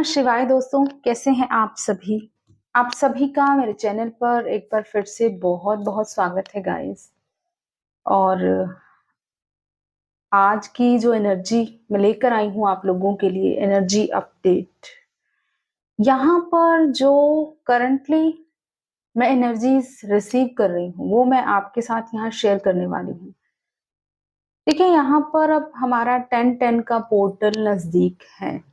नमः शिवाय दोस्तों, कैसे हैं आप सभी। आप सभी का मेरे चैनल पर एक बार फिर से बहुत बहुत स्वागत है गाइस। और आज की जो एनर्जी मैं लेकर आई हूँ आप लोगों के लिए, एनर्जी अपडेट। यहाँ पर जो करंटली मैं एनर्जीज रिसीव कर रही हूँ वो मैं आपके साथ यहाँ शेयर करने वाली हूँ। देखिए, यहाँ पर अब हमारा 10-10 का पोर्टल नजदीक है।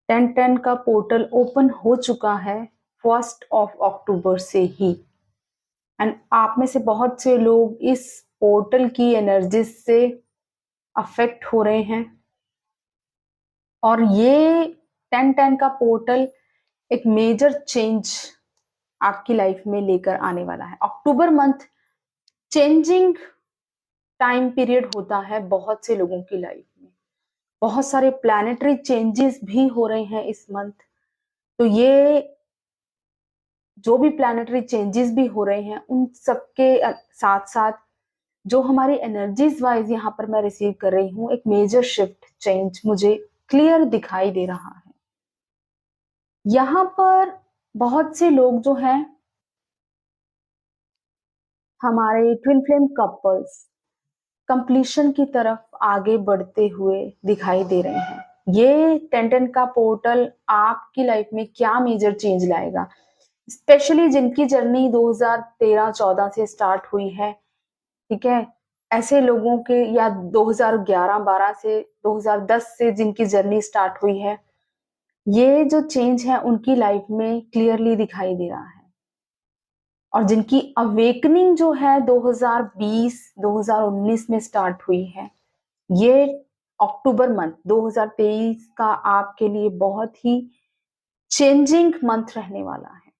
10-10 का पोर्टल ओपन हो चुका है 1 अक्टूबर से ही। एंड आप में से बहुत से लोग इस पोर्टल की एनर्जी से अफेक्ट हो रहे हैं। और ये 10-10 का पोर्टल एक मेजर चेंज आपकी लाइफ में लेकर आने वाला है। अक्टूबर मंथ चेंजिंग टाइम पीरियड होता है बहुत से लोगों की लाइफ में। बहुत सारे प्लैनेटरी चेंजेस भी हो रहे हैं इस मंथ। तो ये जो भी प्लैनेटरी चेंजेस भी हो रहे हैं उन सबके साथ साथ जो हमारी एनर्जीज वाइज यहाँ पर मैं रिसीव कर रही हूँ, एक मेजर शिफ्ट चेंज मुझे क्लियर दिखाई दे रहा है। यहाँ पर बहुत से लोग जो हैं हमारे ट्विन फ्लेम कपल्स कंप्लीशन की तरफ आगे बढ़ते हुए दिखाई दे रहे हैं। ये 10-10 का पोर्टल आपकी लाइफ में क्या मेजर चेंज लाएगा, स्पेशली जिनकी जर्नी 2013-14 से स्टार्ट हुई है, ठीक है, ऐसे लोगों के, या 2011-12 से 2010 से जिनकी जर्नी स्टार्ट हुई है, ये जो चेंज है उनकी लाइफ में क्लियरली दिखाई दे रहा है। और जिनकी अवेकनिंग जो है 2020-2019 में स्टार्ट हुई है, ये अक्टूबर मंथ 2023 का आपके लिए बहुत ही चेंजिंग मंथ रहने वाला है।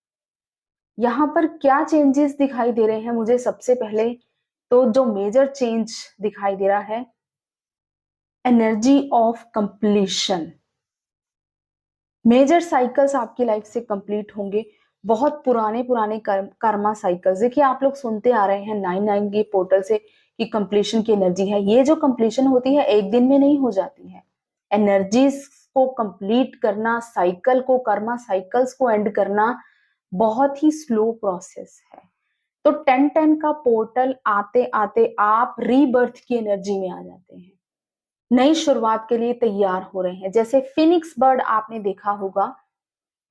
यहाँ पर क्या चेंजेस दिखाई दे रहे हैं मुझे, सबसे पहले तो जो मेजर चेंज दिखाई दे रहा है, energy of completion. Major cycles आपकी लाइफ से कंप्लीट होंगे। बहुत पुराने पुराने कर्मा साइकिल्स, देखिए आप लोग सुनते आ रहे हैं 9-9 के पोर्टल से कि कंप्लीशन की एनर्जी है। ये जो कंप्लीशन होती है एक दिन में नहीं हो जाती है। एनर्जीज को कंप्लीट करना, साइकिल को, कर्मा साइकिल्स को एंड करना बहुत ही स्लो प्रोसेस है। तो 10-10 का पोर्टल आते आते आप रीबर्थ की एनर्जी में आ जाते हैं, नई शुरुआत के लिए तैयार हो रहे हैं। जैसे फिनिक्स बर्ड आपने देखा होगा,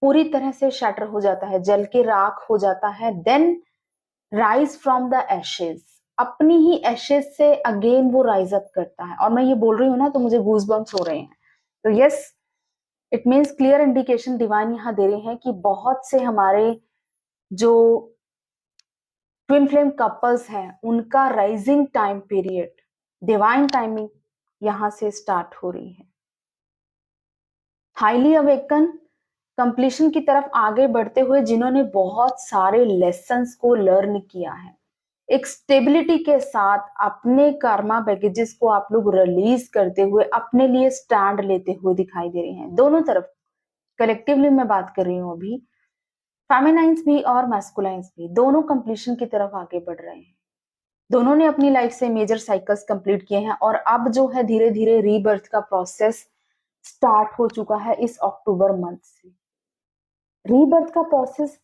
पूरी तरह से शटर हो जाता है, जल के राख हो जाता है, then rise from the ashes, अपनी ही एशेज से अगेन वो राइज अप करता है। और मैं ये बोल रही हूँ ना तो मुझे गूज बम्स हो रहे हैं। तो yes, it means clear indication divine यहाँ दे रहे हैं कि बहुत से हमारे जो ट्विन फ्लेम कपल्स हैं उनका rising time period, divine timing यहां से स्टार्ट हो रही है। हाईली अवेकन कंप्लीशन की तरफ आगे बढ़ते हुए जिन्होंने बहुत सारे लेसन्स को लर्न किया है, एक स्टेबिलिटी के साथ अपने कर्मा बैगेजेस को आप लोग रिलीज करते हुए अपने लिए स्टैंड लेते हुए दिखाई दे रहे हैं। दोनों तरफ कलेक्टिवली मैं बात कर रही हूँ अभी, फेमिनाइंस भी और मैस्कुलाइंस भी, दोनों कंप्लीशन की तरफ आगे बढ़ रहे हैं। दोनों ने अपनी लाइफ से मेजर साइकिल्स कंप्लीट किए हैं और अब जो है धीरे धीरे रीबर्थ का प्रोसेस स्टार्ट हो चुका है इस अक्टूबर मंथ से। रीबर्थ का प्रोसेस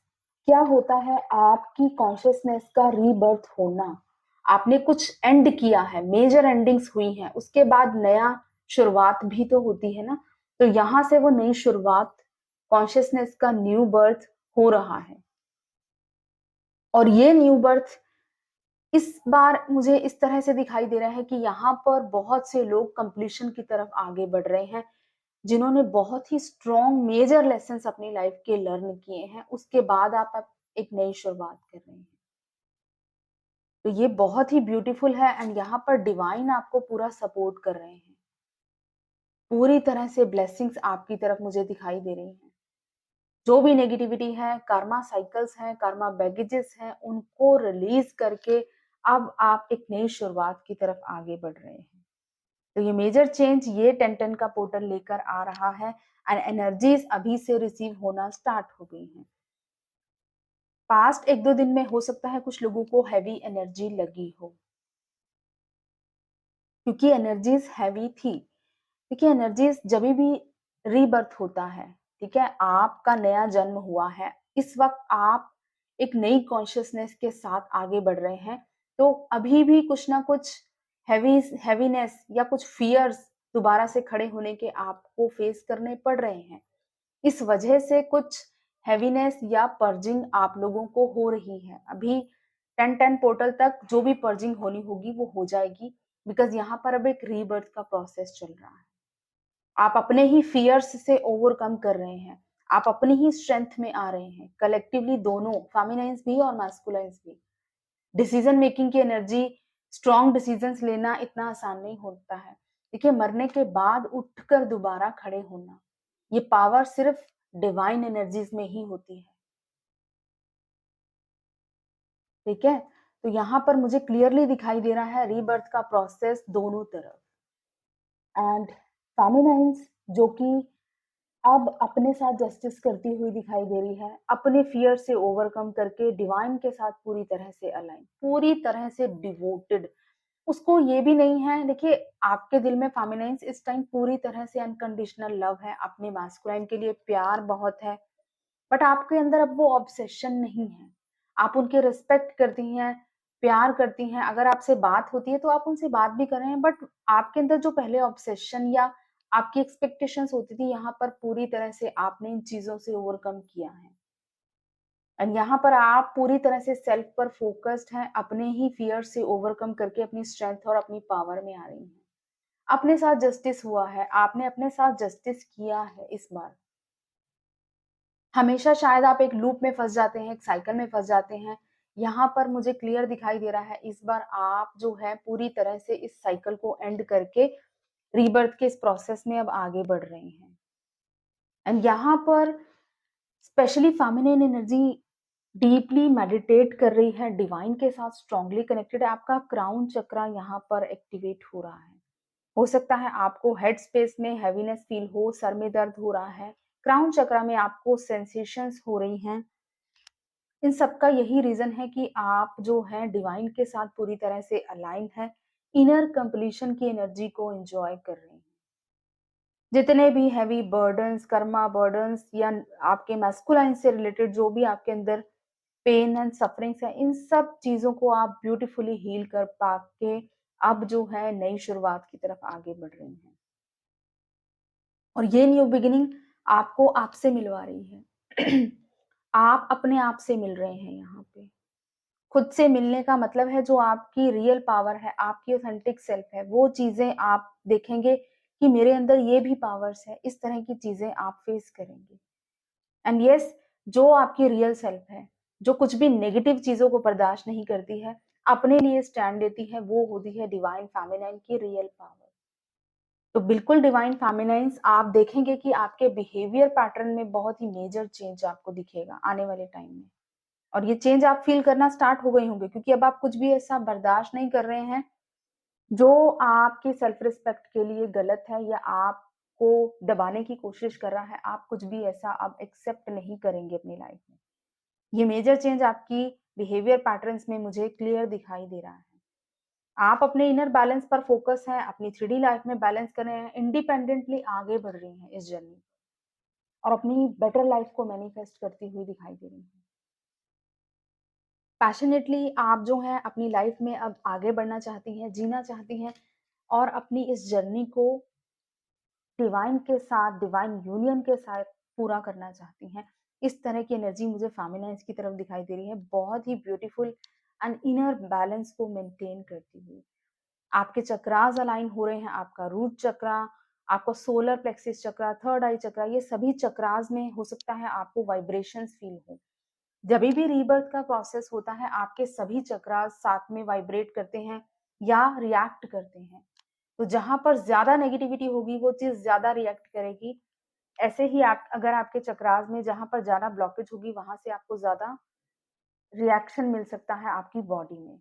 क्या होता है, आपकी कॉन्शियसनेस का रीबर्थ होना। आपने कुछ एंड किया है, मेजर एंडिंग्स हुई हैं, उसके बाद नया शुरुआत भी तो होती है ना। तो यहां से वो नई शुरुआत, कॉन्शियसनेस का न्यू बर्थ हो रहा है। और ये न्यू बर्थ इस बार मुझे इस तरह से दिखाई दे रहा है कि यहाँ पर बहुत से लोग कंप्लीशन की तरफ आगे बढ़ रहे हैं, जिन्होंने बहुत ही स्ट्रॉन्ग मेजर लेसन्स अपनी लाइफ के लर्न किए हैं। उसके बाद आप एक नई शुरुआत कर रहे हैं। तो ये बहुत ही ब्यूटीफुल है एंड यहाँ पर डिवाइन आपको पूरा सपोर्ट कर रहे हैं। पूरी तरह से ब्लेसिंग्स आपकी तरफ मुझे दिखाई दे रही हैं। जो भी नेगेटिविटी है, कर्मा साइकिल्स हैं, कर्मा बैगेजेस हैं, उनको रिलीज करके अब आप एक नई शुरुआत की तरफ आगे बढ़ रहे हैं। तो ये मेजर चेंज ये 10-10 का पोर्टल लेकर आ रहा है एंड एनर्जीज अभी से रिसीव होना स्टार्ट हो गई हैं। पास्ट 1-2 दिन में हो सकता है कुछ लोगों को हैवी एनर्जी लगी हो, क्योंकि एनर्जीज हैवी थी। देखिए, एनर्जीज जब भी रीबर्थ होता है, ठीक है? आपका नया जन्म हुआ है। इस वक़्त आप एक नई कॉन्शियसनेस के साथ आगे बढ़ रहे हैं। तो अभी भी कुछ ना कुछ हेवीनेस या कुछ फ़ियर्स दोबारा से खड़े होने के आपको फेस करने पड़ रहे हैं। इस वजह से कुछ हेवीनेस या पर्जिंग आप लोगों को हो रही है। अभी 10-10 पोर्टल तक जो भी पर्जिंग होनी होगी वो हो जाएगी, बिकॉज़ यहाँ पर अब एक रीबर्थ का प्रोसेस चल रहा है। आप अपने ही फियर्स से ओवरकम कर रहे हैं। आप अपनी ही स्ट्रेंथ में आ रहे हैं। कलेक्टिवली दोनों, फेमिनाइन्स भी और मैस्कुलाइन्स भी। डिसीजन मेकिंग की एनर्जी, स्ट्रॉन्ग डिसीजंस लेना इतना आसान नहीं होता है। देखिए, मरने के बाद उठकर दोबारा खड़े होना, ये पावर सिर्फ डिवाइन एनर्जीज में ही होती है। ठीक है? तो यहाँ पर मुझे क्लियरली दिखाई दे रहा है रीबर्थ का प्रोसेस दोनों तरफ। एंड फेमिनाइन्स जो कि अब अपने साथ जस्टिस करती हुई दिखाई दे रही है, अपने फियर से ओवरकम करके डिवाइन के साथ पूरी तरह से अलाइन, पूरी तरह से डिवोटेड। उसको ये भी नहीं है, देखिए आपके दिल में फेमिनाइन्स इस टाइम पूरी तरह से अनकंडीशनल लव है, अपने मैस्कुलाइन के लिए प्यार बहुत है, बट आपके अंदर अब वो ऑब्सेशन नहीं है। आप उनकी रिस्पेक्ट करती हैं, प्यार करती हैं, अगर आपसे बात होती है तो आप उनसे बात भी कर रहे हैं, बट आपके अंदर जो पहले ऑब्सेशन या आपकी एक्सपेक्टेशंस होती थी, यहाँ पर पूरी तरह से आपने इन चीज़ों से ओवरकम किया है। एंड यहाँ पर आप पूरी तरह से सेल्फ पर फोकस्ड हैं, अपने ही फियर से ओवरकम करके अपनी स्ट्रेंथ और अपनी पावर में आ रही हैं। अपने साथ जस्टिस हुआ है, आपने अपने साथ जस्टिस किया है इस बार। हमेशा शायद आप एक लूप में फँस जाते हैं, एक साइकिल में फँस जाते हैं। यहाँ पर मुझे क्लियर दिखाई दे रहा है, इस बार आप जो है पूरी तरह से इस साइकिल को एंड करके रीबर्थ के इस प्रोसेस में अब आगे बढ़ रहे हैं। एंड यहाँ पर specially feminine energy deeply meditate कर रही है, डिवाइन के साथ स्ट्रांगली कनेक्टेड है। आपका क्राउन चक्रा यहाँ पर एक्टिवेट हो रहा है। हो सकता है आपको हेड स्पेस में हैवीनेस फील हो, सर में दर्द हो रहा है, क्राउन चक्रा में आपको सेंसेशंस हो रही हैं। इन सब का यही रीजन है कि आप जो है डिवाइन के साथ पूरी तरह से अलाइन है, इनर कंप्लीशन की एनर्जी को एंजॉय कर रहे हैं। जितने भी हैवी बर्डन्स, कर्मा बर्डन्स या आपके मैस्कुलाइन से रिलेटेड जो भी आपके अंदर पेन एंड सफरिंग्स है, इन सब चीजों को आप ब्यूटीफुली हील कर पाके अब जो है नई शुरुआत की तरफ आगे बढ़ रही हैं। और ये न्यू बिगिनिंग आपको आपसे मिलवा रही है। आप अपने आप से मिल रहे हैं यहाँ पे। खुद से मिलने का मतलब है जो आपकी रियल पावर है, आपकी ऑथेंटिक सेल्फ है, वो चीज़ें आप देखेंगे कि मेरे अंदर ये भी पावर्स है, इस तरह की चीज़ें आप फेस करेंगे। एंड यस, जो आपकी रियल सेल्फ है, जो कुछ भी नेगेटिव चीज़ों को बर्दाश्त नहीं करती है, अपने लिए स्टैंड लेती है, वो होती है डिवाइन फेमिनाइन की रियल पावर। तो बिल्कुल डिवाइन फेमिनाइन्स आप देखेंगे कि आपके बिहेवियर पैटर्न में बहुत ही मेजर चेंज आपको दिखेगा आने वाले टाइम में। और ये चेंज आप फील करना स्टार्ट हो गई होंगे, क्योंकि अब आप कुछ भी ऐसा बर्दाश्त नहीं कर रहे हैं जो आपकी सेल्फ रिस्पेक्ट के लिए गलत है या आपको दबाने की कोशिश कर रहा है। आप कुछ भी ऐसा अब एक्सेप्ट नहीं करेंगे अपनी लाइफ में। ये मेजर चेंज आपकी बिहेवियर पैटर्न्स में मुझे क्लियर दिखाई दे रहा है। आप अपने इनर बैलेंस पर फोकस हैं, अपनी 3D लाइफ में बैलेंस कर रहे हैं, इंडिपेंडेंटली आगे बढ़ रही हैं इस जर्नी और अपनी बेटर लाइफ को मैनिफेस्ट करती हुई दिखाई दे रही हैं। पैशनेटली आप जो हैं अपनी लाइफ में अब आगे बढ़ना चाहती हैं, जीना चाहती हैं और अपनी इस जर्नी को डिवाइन के साथ, डिवाइन यूनियन के साथ पूरा करना चाहती हैं। इस तरह की एनर्जी मुझे फेमिनाइन्स की तरफ दिखाई दे रही है, बहुत ही ब्यूटीफुल एंड इनर बैलेंस को मेंटेन करती हुई। आपके चक्रास अलाइन हो रहे हैं, आपका रूट चक्रा, आपका सोलर प्लेक्सिस चक्रा, थर्ड आई चक्रा, ये सभी चक्रास में हो सकता है आपको वाइब्रेशंस फील हो। जभी भी रीबर्थ का प्रोसेस होता है, आपके सभी चक्रास साथ में वाइब्रेट करते हैं या रिएक्ट करते हैं। तो जहाँ पर ज़्यादा नेगेटिविटी होगी, वो चीज़ ज़्यादा रिएक्ट करेगी। ऐसे ही आप अगर आपके चक्रास में जहाँ पर ज़्यादा ब्लॉकेज होगी, वहाँ से आपको ज़्यादा रिएक्शन मिल सकता है आपकी बॉडी में।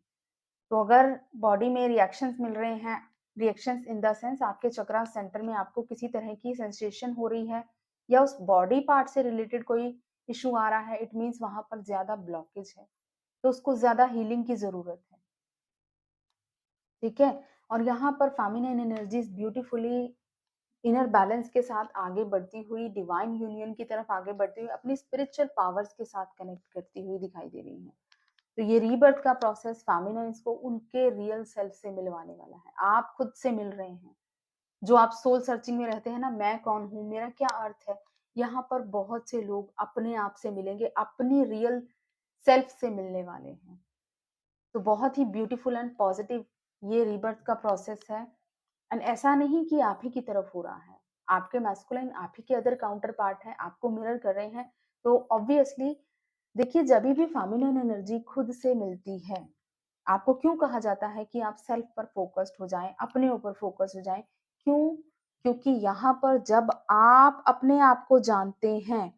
तो अगर बॉडी में रिएक्शंस मिल रहे हैं, रिएक्शंस इन द सेंस आपके चक्रा सेंटर में आपको किसी तरह की सेंसेशन हो रही है या उस बॉडी पार्ट से रिलेटेड कोई इश्यू आ रहा है, इट मीन्स वहाँ पर ज़्यादा ब्लॉकेज है। तो उसको ज़्यादा हीलिंग की ज़रूरत है, ठीक है? और यहाँ पर feminine energies beautifully inner balance के साथ आगे बढ़ती हुई, डिवाइन यूनियन की तरफ आगे बढ़ती हुई, अपनी स्पिरिचुअल पावर्स के साथ कनेक्ट करती हुई दिखाई दे रही हैं। तो ये रीबर्थ का प्रोसेस फेमिनाइन्स को उनके रियल सेल्फ से मिलवाने वाला है। आप खुद से मिल रहे हैं। जो आप सोल सर्चिंग में रहते हैं ना, मैं कौन हूँ, मेरा क्या अर्थ है, यहाँ पर बहुत से लोग अपने आप से मिलेंगे, अपनी रियल सेल्फ से मिलने वाले हैं। तो बहुत ही ब्यूटीफुल एंड पॉजिटिव ये रीबर्थ का प्रोसेस है। एंड ऐसा नहीं कि आप ही की तरफ हो रहा है, आपके मैस्कुलाइन आप ही के अदर काउंटर पार्ट है, आपको मिरर कर रहे हैं। तो ऑब्वियसली देखिए, जब भी फेमिनिन एनर्जी खुद से मिलती है, आपको क्यों कहा जाता है कि आप सेल्फ पर फोकस्ड हो जाएं, अपने ऊपर फोकस हो जाएं? क्यों? क्योंकि यहाँ पर जब आप अपने आप को जानते हैं,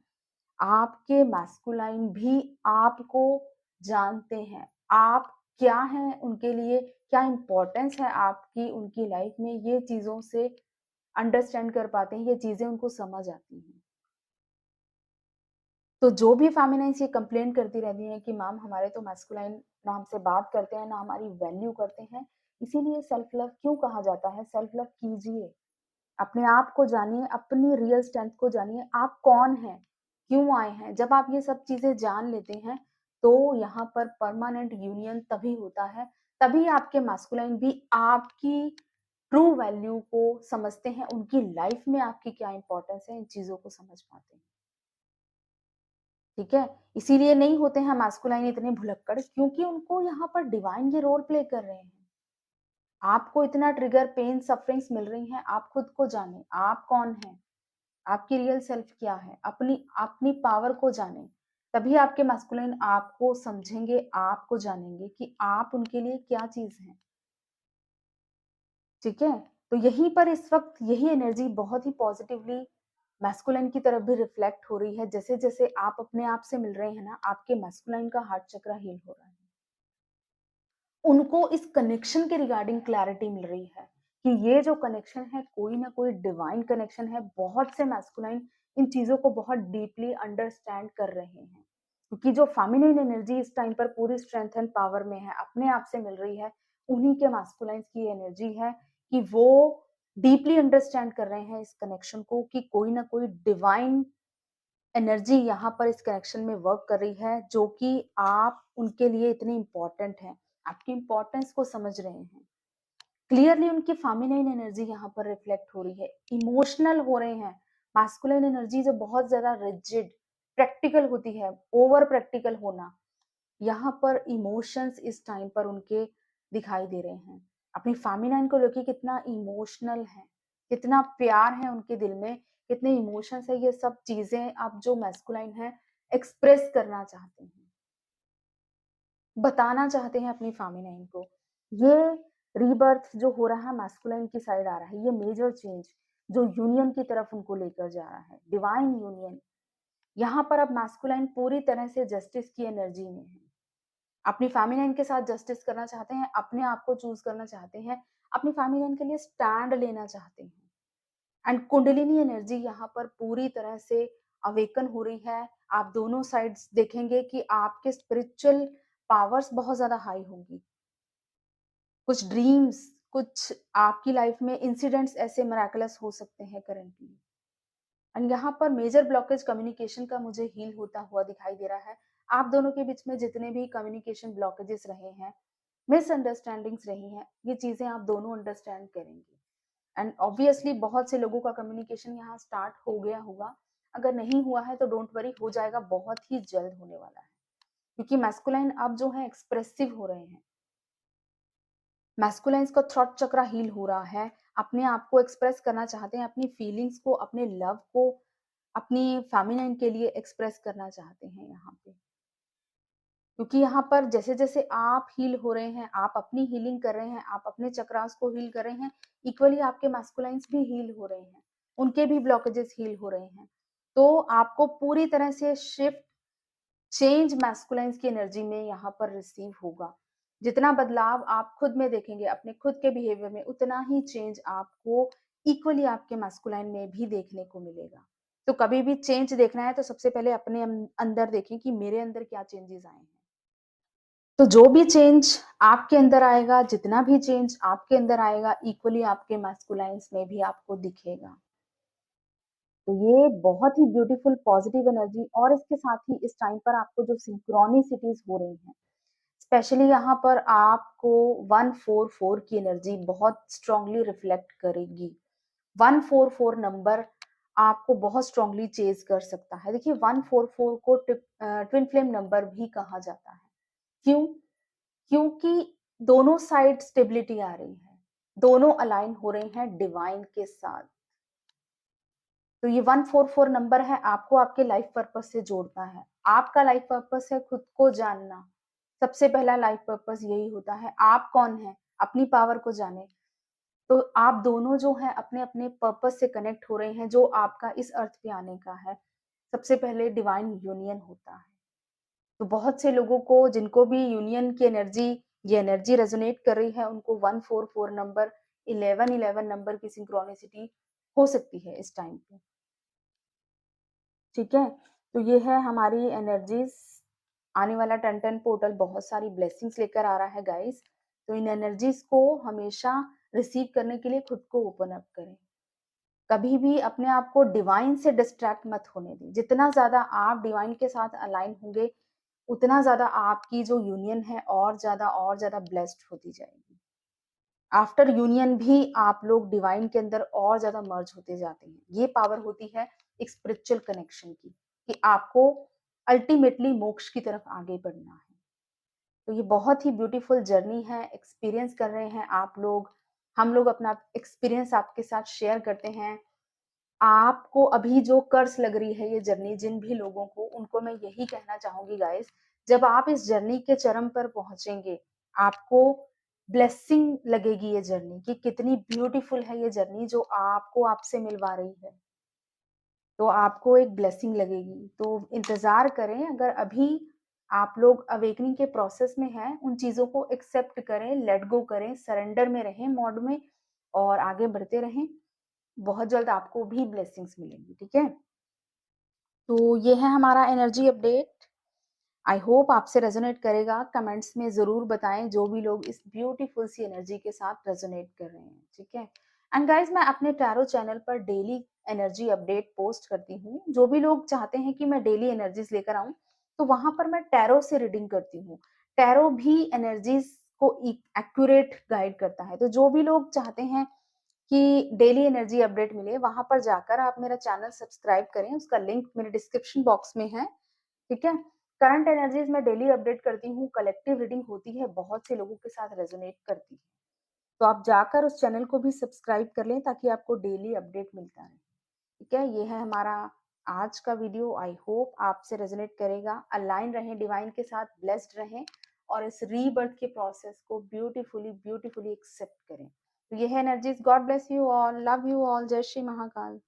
आपके मैस्कुलाइन भी आपको जानते हैं। आप क्या हैं उनके लिए, क्या इंपॉर्टेंस है आपकी उनकी लाइफ में, ये चीज़ों से अंडरस्टैंड कर पाते हैं, ये चीज़ें उनको समझ आती हैं। तो जो भी फेमिनाइन्स ये कंप्लेंट करती रहती हैं कि मैम हमारे तो मैस्कुलाइन ना हमसे बात करते हैं, ना हमारी वैल्यू करते हैं, इसीलिए सेल्फ लव क्यों कहा जाता है? सेल्फ लव कीजिए। अपने आप को जानिए, अपनी रियल स्ट्रेंथ को जानिए, आप कौन हैं, क्यों आए हैं। जब आप ये सब चीजें जान लेते हैं, तो यहाँ पर परमानेंट यूनियन तभी होता है, तभी आपके मैस्कुलाइन भी आपकी ट्रू वैल्यू को समझते हैं, उनकी लाइफ में आपकी क्या इंपॉर्टेंस है, इन चीजों को समझ पाते हैं। ठीक है? इसीलिए नहीं होते हैं मैस्कुलाइन इतने भुलक्कड़, क्योंकि उनको यहाँ पर डिवाइन ये रोल प्ले कर रहे हैं। आपको इतना ट्रिगर, पेन, सफरिंग्स मिल रही हैं, आप खुद को जाने, आप कौन हैं, आपकी रियल सेल्फ क्या है, अपनी अपनी पावर को जाने, तभी आपके मैस्कुलाइन आपको समझेंगे, आपको जानेंगे कि आप उनके लिए क्या चीज हैं। ठीक है? तो यहीं पर इस वक्त यही एनर्जी बहुत ही पॉजिटिवली मैस्कुलाइन की तरफ भी रिफ्लेक्ट हो रही है। जैसे जैसे आप अपने आप से मिल रहे हैं ना, आपके मैस्कुलाइन का हार्ट चक्र हील हो रहा है। उनको इस कनेक्शन के रिगार्डिंग क्लैरिटी मिल रही है कि ये जो कनेक्शन है, कोई ना कोई डिवाइन कनेक्शन है। बहुत से मैस्कुलाइन इन चीजों को बहुत डीपली अंडरस्टैंड कर रहे हैं, क्योंकि जो फेमिनिन एनर्जी इस टाइम पर पूरी स्ट्रेंथ एंड पावर में है, अपने आप से मिल रही है, उन्हीं के मैस्कुलाइन्स की एनर्जी है कि वो डीपली अंडरस्टैंड कर रहे हैं इस कनेक्शन को, कि कोई ना कोई डिवाइन एनर्जी यहाँ पर इस कनेक्शन में वर्क कर रही है, जो कि आप उनके लिए इतने इंपॉर्टेंट हैं, आपकी इंपॉर्टेंस को समझ रहे हैं। क्लियरली उनकी फेमिनिन एनर्जी यहाँ पर रिफ्लेक्ट हो रही है, इमोशनल हो रहे हैं। मैस्कुलिन एनर्जी जो बहुत ज्यादा रिजिड, प्रैक्टिकल होती है, ओवर प्रैक्टिकल होना, यहाँ पर इमोशंस इस टाइम पर उनके दिखाई दे रहे हैं। अपनी फेमिनिन को लेके कितना इमोशनल है, कितना प्यार है उनके दिल में, कितने इमोशंस है, ये सब चीजें आप जो मैस्कुलाइन है एक्सप्रेस करना चाहते हैं, बताना चाहते हैं अपनी फेमिनिन को। ये रीबर्थ जो हो रहा है मैस्कुलाइन की साइड आ रहा है, ये मेजर चेंज जो यूनियन की तरफ उनको लेकर जा रहा है, डिवाइन यूनियन। यहाँ पर अब मैस्कुलाइन पूरी तरह से जस्टिस की एनर्जी में है, अपनी फेमिनिन के साथ जस्टिस करना चाहते हैं, अपने आप को चूज करना चाहते हैं, अपनी फेमिनिन के लिए स्टैंड लेना चाहते हैं। एंड कुंडलिनी एनर्जी यहाँ पर पूरी तरह से अवेकन हो रही है। आप दोनों साइड्स देखेंगे कि आपके स्पिरिचुअल पावर्स बहुत ज्यादा हाई होंगी। कुछ ड्रीम्स, कुछ आपकी लाइफ में इंसिडेंट्स ऐसे मिराकुलस हो सकते हैं करेंटली। एंड यहाँ पर मेजर ब्लॉकेज कम्युनिकेशन का मुझे हील होता हुआ दिखाई दे रहा है। आप दोनों के बीच में जितने भी कम्युनिकेशन ब्लॉकेजेस रहे हैं, मिसअंडरस्टैंडिंग्स रही हैं, ये चीजें आप दोनों अंडरस्टैंड करेंगे। एंड ऑब्वियसली बहुत से लोगों का कम्युनिकेशन यहाँ स्टार्ट हो गया होगा, अगर नहीं हुआ है तो डोंट वरी, हो जाएगा, बहुत ही जल्द होने वाला है, क्योंकि मैस्कुलाइन अब जो है एक्सप्रेसिव हो रहे हैं। मैस्कुलाइन्स का थ्रॉट चक्र हील हो रहा है, अपने आप को एक्सप्रेस करना चाहते हैं, अपनी फीलिंग्स को, अपने लव को अपनी फेमिनिन के लिए एक्सप्रेस करना चाहते हैं यहाँ पे। क्योंकि यहाँ पर जैसे जैसे आप हील हो रहे हैं, आप अपनी हीलिंग कर रहे हैं, आप अपने चक्रास को हील कर रहे हैं, इक्वली आपके मैस्कुलाइन्स भी हील हो रहे हैं, उनके भी ब्लॉकेजेस हील हो रहे हैं। तो आपको पूरी तरह से शिफ्ट, चेंज मैस्कुलाइन्स की एनर्जी में यहाँ पर रिसीव होगा। जितना बदलाव आप खुद में देखेंगे, अपने खुद के बिहेवियर में, उतना ही चेंज आपको इक्वली आपके मैस्कुलाइन में भी देखने को मिलेगा। तो कभी भी चेंज देखना है तो सबसे पहले अपने अंदर देखें कि मेरे अंदर क्या चेंजेस आए हैं। तो जो भी चेंज आपके अंदर आएगा, जितना भी चेंज आपके अंदर आएगा, इक्वली आपके मैस्कुलाइन्स में भी आपको दिखेगा। तो ये बहुत ही ब्यूटीफुल पॉजिटिव एनर्जी, और इसके साथ ही इस टाइम पर आपको जो सिंक्रोनिसिटीज हो रही हैं, स्पेशली यहाँ पर आपको 144 की एनर्जी बहुत स्ट्रांगली रिफ्लेक्ट करेगी। 144 नंबर आपको बहुत स्ट्रांगली चेज कर सकता है। देखिए 144 को ट्विन फ्लेम नंबर भी कहा जाता है। क्यों? क्योंकि दोनों साइड स्टेबिलिटी आ रही है, दोनों अलाइन हो रहे हैं डिवाइन के साथ। तो ये 144 नंबर है, आपको आपके लाइफ पर्पस से जोड़ता है। आपका लाइफ पर्पस है खुद को जानना। सबसे पहला लाइफ पर्पस यही होता है, आप कौन है, अपनी पावर को जाने। तो आप दोनों जो है अपने अपने पर्पस से कनेक्ट हो रहे हैं, जो आपका इस अर्थ पे आने का है। सबसे पहले डिवाइन यूनियन होता है। तो बहुत से लोगों को, जिनको भी यूनियन की एनर्जी, ये एनर्जी रेजोनेट कर रही है, उनको 144 नंबर, 1111 नंबर की सिंक्रोनिसिटी हो सकती है इस टाइम पे। ठीक है, तो ये है हमारी एनर्जीज। आने वाला 10-10 पोर्टल बहुत सारी ब्लेसिंग्स लेकर आ रहा है गाइस। तो इन एनर्जीज को हमेशा रिसीव करने के लिए खुद को ओपन अप करें। कभी भी अपने आप को डिवाइन से डिस्ट्रैक्ट मत होने दें। जितना ज्यादा आप डिवाइन के साथ अलाइन होंगे, उतना ज्यादा आपकी जो यूनियन है और ज्यादा ब्लेस्ड होती जाएगी। आफ्टर यूनियन भी आप लोग डिवाइन के अंदर और ज्यादा मर्ज होते जाते हैं। ये पावर होती है एक स्पिरिचुअल कनेक्शन की, कि आपको अल्टीमेटली मोक्ष की तरफ आगे बढ़ना है। तो ये बहुत ही ब्यूटीफुल जर्नी है, एक्सपीरियंस कर रहे हैं आप लोग। हम लोग अपना एक्सपीरियंस आपके साथ शेयर करते हैं। आपको अभी जो कर्स लग रही है ये जर्नी, जिन भी लोगों को, उनको मैं यही कहना चाहूंगी गाइस, जब आप इस जर्नी के चरम पर पहुंचेंगे, आपको ब्लेसिंग लगेगी ये जर्नी, कि कितनी ब्यूटीफुल है ये जर्नी जो आपको आपसे मिलवा रही है। तो आपको एक ब्लेसिंग लगेगी। तो इंतजार करें। अगर अभी आप लोग अवेकनिंग के प्रोसेस में हैं, उन चीजों को एक्सेप्ट करें, लेट गो करें, सरेंडर में रहें, मोड में, और आगे बढ़ते रहें। बहुत जल्द आपको भी ब्लेसिंग्स मिलेंगी। ठीक है, तो ये है हमारा एनर्जी अपडेट। आई होप आपसे रेजोनेट करेगा। कमेंट्स में जरूर बताएं जो भी लोग इस ब्यूटीफुल सी एनर्जी के साथ रेजोनेट कर रहे हैं। ठीक है, एंड गाइज मैं अपने टैरो चैनल पर डेली एनर्जी अपडेट पोस्ट करती हूँ। जो भी लोग चाहते हैं कि मैं डेली एनर्जीज लेकर आऊं, तो वहां पर मैं टैरो से रीडिंग करती हूँ। टैरो भी एनर्जीज को एक्यूरेट गाइड करता है। तो जो भी लोग चाहते हैं कि डेली एनर्जी अपडेट मिले, वहां पर जाकर आप मेरा चैनल सब्सक्राइब करें। उसका लिंक मेरे डिस्क्रिप्शन बॉक्स में है। ठीक है, करंट एनर्जीज में डेली अपडेट करती हूँ, कलेक्टिव रीडिंग होती है, बहुत से लोगों के साथ रेजोनेट करती है। तो आप जाकर उस चैनल को भी सब्सक्राइब कर लें, ताकि आपको डेली अपडेट मिलता रहे। ठीक है, ये है हमारा आज का वीडियो। आई होप आपसे रेजोनेट करेगा। अलाइन रहें डिवाइन के साथ, ब्लेस्ड रहें, और इस रीबर्थ के प्रोसेस को ब्यूटीफुली ब्यूटीफुली एक्सेप्ट करें। तो ये है energies. God bless you all, love you all, जय श्री महाकाल।